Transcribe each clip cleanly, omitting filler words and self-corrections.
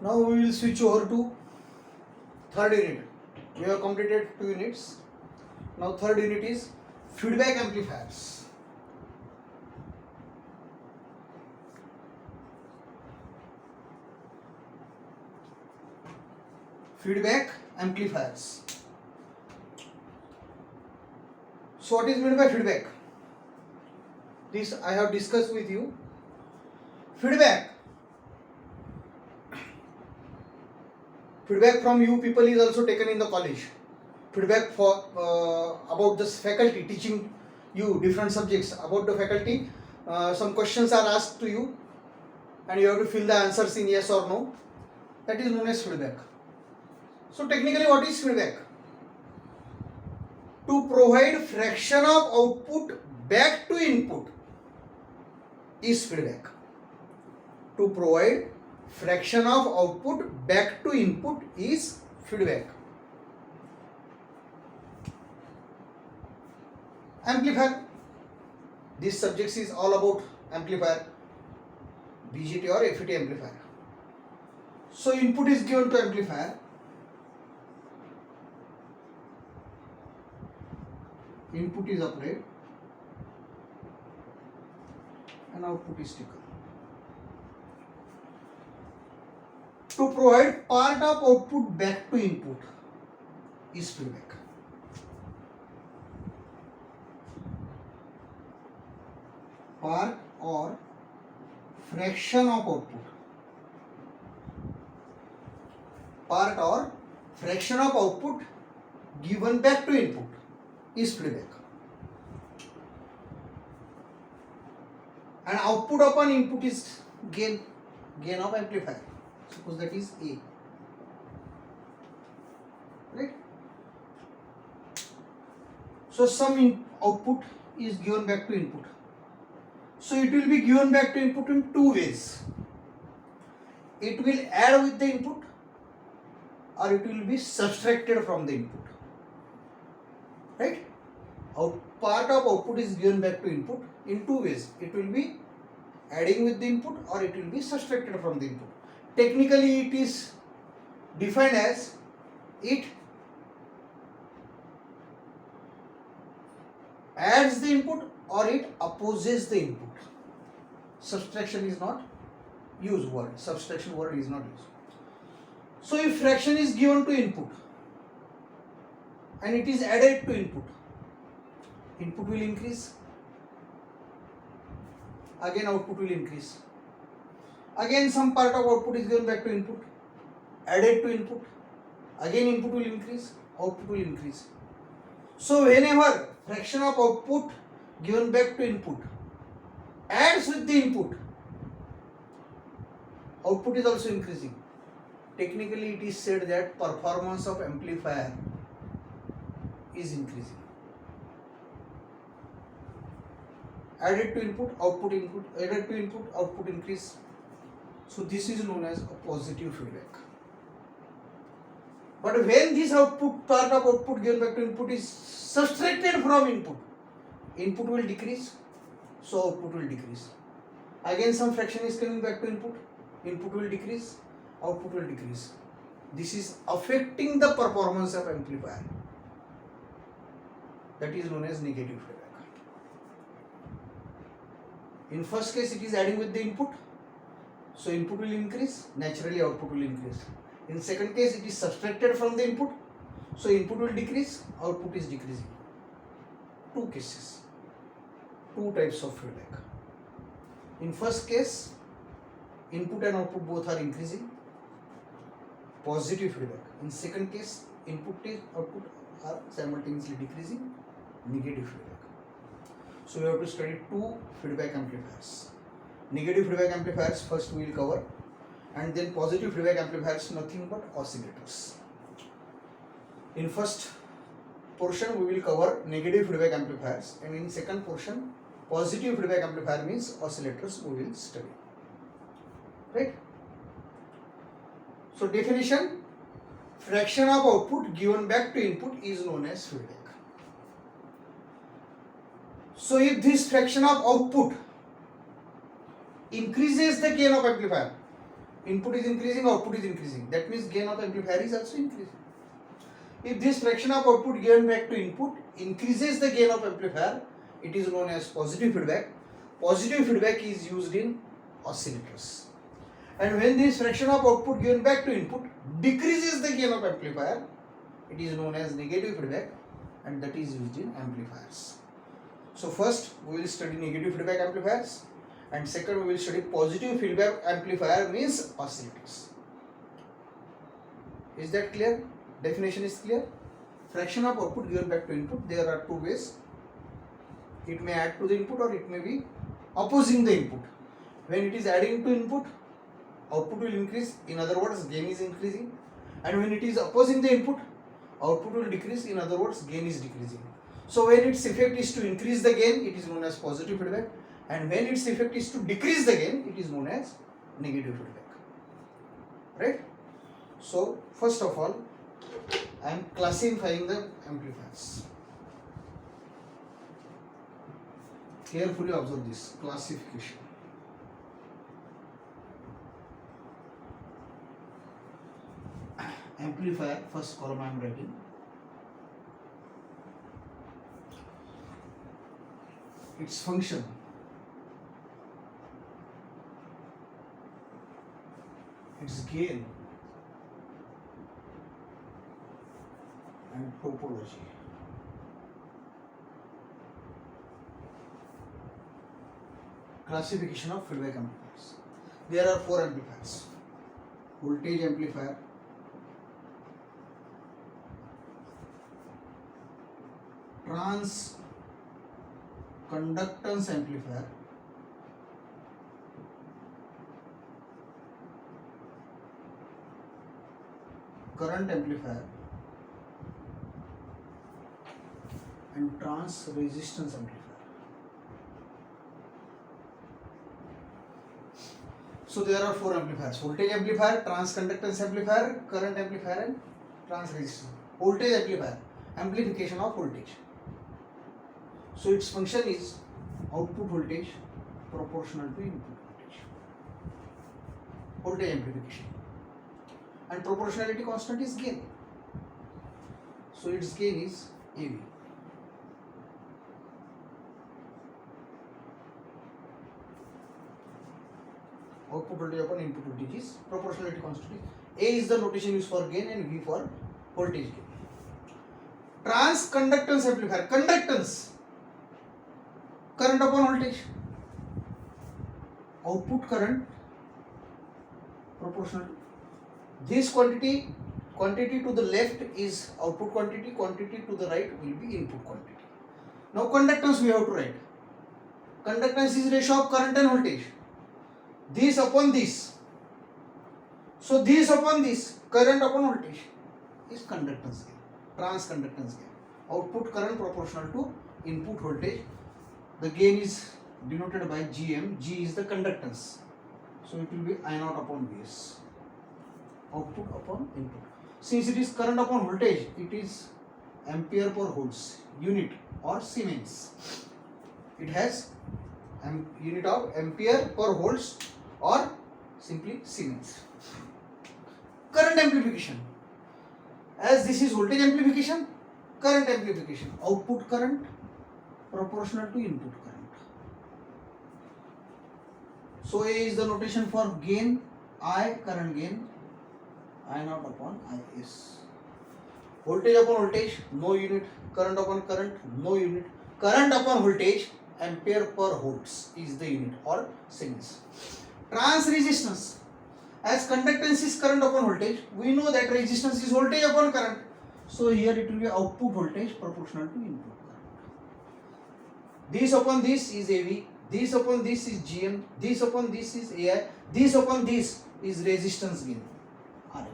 Now we will switch over to third unit. We have completed 2 units. Now third unit is feedback amplifiers. Feedback amplifiers. So what is meant by feedback? This I have discussed with you. Feedback from you people is also taken in the college. Feedback for about the faculty teaching you different subjects. About the faculty, some questions are asked to you and you have to fill the answers in yes or no. That is known as feedback. So technically what is feedback? To provide fraction of output back to input is feedback. To provide fraction of output back to input is feedback. Amplifier. This subject is all about amplifier, BJT or FET amplifier. So input is given to amplifier. Input is applied and output is taken. To provide part of output back to input is feedback. Part or fraction of output. Part or fraction of output given back to input is feedback. And output upon input is gain of amplifier. Suppose that is A. Right? So some output is given back to input. So it will be given back to input in two ways. It will add with the input or it will be subtracted from the input. Right? Part of output is given back to input in two ways. It will be adding with the input or it will be subtracted from the input. Technically it is defined as it adds the input or it opposes the input. Subtraction is not used word. Subtraction word is not used. So if fraction is given to input and it is added to input, input will increase, again output will increase. Again some part of output is given back to input, added to input, again input will increase, output will increase. So whenever fraction of output given back to input adds with the input, output is also increasing. Technically it is said that performance of amplifier is increasing. Added to input, added to input, output increase. So this is known as a positive feedback. But when this output, part of output given back to input is subtracted from input, input will decrease, so output will decrease. Again some fraction is coming back to input, input will decrease, output will decrease. This is affecting the performance of amplifier. That is known as negative feedback. In first case it is adding with the input, so input will increase, naturally output will increase. In second case it is subtracted from the input, so input will decrease, output is decreasing. Two cases, two types of feedback. In first case input and output both are increasing, positive feedback. In second case input and output are simultaneously decreasing, negative feedback. So we have to study two feedback amplifiers. Negative feedback amplifiers first we will cover, and then positive feedback amplifiers nothing but oscillators. In first portion we will cover negative feedback amplifiers, and in second portion positive feedback amplifier means oscillators we will study. Right? So definition: fraction of output given back to input is known as feedback. So if this fraction of output increases the gain of amplifier, Input is increasing, output is increasing. That means gain of the amplifier is also increasing. If this fraction of output given back to input increases the gain of amplifier, it is known as positive feedback. Positive feedback is used in oscillators. And when this fraction of output given back to input decreases the gain of amplifier, it is known as negative feedback, and that is used in amplifiers. So first we will study negative feedback amplifiers, and second we will study positive feedback amplifier means oscillators. Is that clear? Definition is clear. Fraction of output given back to input, there are two ways. It may add to the input or it may be opposing the input. When it is adding to input, output will increase, in other words gain is increasing, and when it is opposing the input, output will decrease, in other words gain is decreasing. So when its effect is to increase the gain, it is known as positive feedback, and when its effect is to decrease the gain, it is known as negative feedback. Right? So first of all, I am classifying the amplifiers. Carefully observe this classification. Amplifier, first column I am writing. Its function. Its gain and topology. Classification of feedback amplifiers. There are four amplifiers. Voltage amplifier, conductance amplifier, current amplifier, and trans resistance amplifier. So there are four amplifiers: voltage amplifier, trans conductance amplifier, current amplifier, and trans resistance. Voltage amplifier, amplification of voltage. So its function is output voltage proportional to input voltage. Voltage amplification. And proportionality constant is gain. So its gain is AV. Output voltage upon input voltage is proportionality constant. A is the notation used for gain and V for voltage gain. Trans conductance amplifier. Conductance, current upon voltage. Output current proportional to this quantity to the left is output quantity to the right will be input quantity. Now conductance we have to write. Conductance is ratio of current and voltage. This upon this. So this upon this, current upon voltage is conductance gain, trans conductance gain. Output current proportional to input voltage. The gain is denoted by Gm. G is the conductance. So it will be I naught upon Vs. Output upon input. Since it is current upon voltage, it is ampere per volts unit or Siemens. It has unit of ampere per volts or simply Siemens. Current amplification. As this is voltage amplification, current amplification. Output current proportional to input current. So A is the notation for gain, I current gain, I naught upon Is. Voltage upon voltage, no unit. Current upon current, no unit. Current upon voltage, ampere per volts is the unit or Siemens. Trans resistance. As conductance is current upon voltage, we know that resistance is voltage upon current. So here it will be output voltage proportional to input current. This upon this is AV, this upon this is GM, this upon this is AI, this upon this is resistance gain, RM.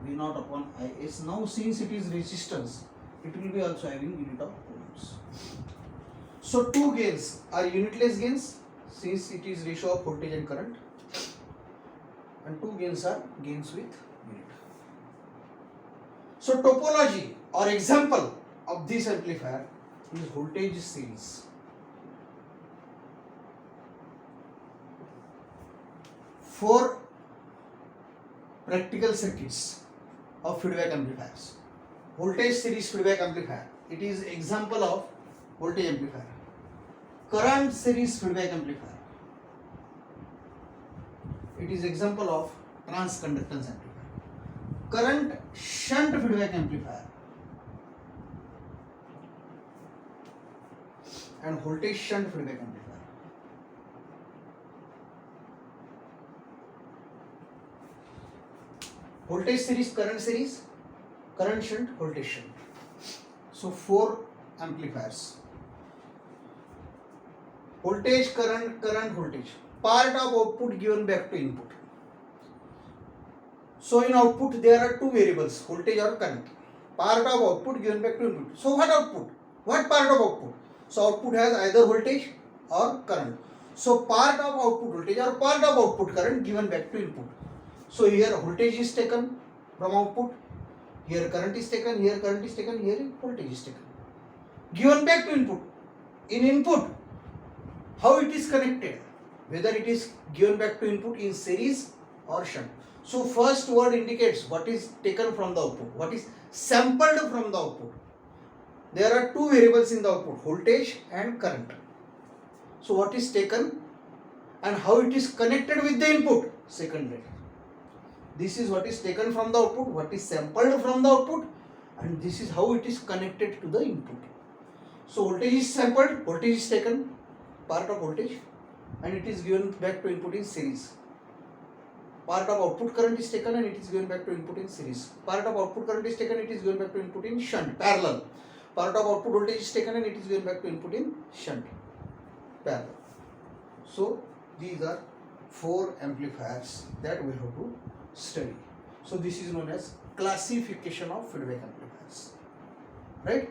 V naught upon Is. Now since it is resistance, it will be also having unit of ohms. So two gains are unitless gains since it is ratio of voltage and current, and two gains are gains with unit. So topology or example of this amplifier is voltage series. 4 practical circuits of feedback amplifiers. Voltage series feedback amplifier, it is example of voltage amplifier. Current series feedback amplifier, it is example of transconductance amplifier. Current shunt feedback amplifier and voltage shunt feedback amplifier. Voltage series, current shunt, voltage shunt. So 4 amplifiers. Voltage, current, voltage. Part of output given back to input. So in output there are 2 variables, voltage or current. Part of output given back to input. So what output? What part of output? So output has either voltage or current. So part of output voltage or part of output current given back to input. So here voltage is taken from output, here current is taken, here current is taken, here voltage is taken. Given back to input. In input, how it is connected? Whether it is given back to input in series or shunt. So first word indicates what is taken from the output, what is sampled from the output. There are 2 variables in the output, voltage and current. So what is taken and how it is connected with the input? Second letter. This is what is taken from the output, what is sampled from the output, and this is how it is connected to the input. So voltage is sampled, voltage is taken, part of voltage, and it is given back to input in series. Part of output current is taken and it is given back to input in series. Part of output current is taken, it is given back to input in shunt, parallel. Part of output voltage is taken and it is given back to input in shunt, parallel. So these are 4 amplifiers that we have to study. So this is known as classification of feedback amplifiers, right?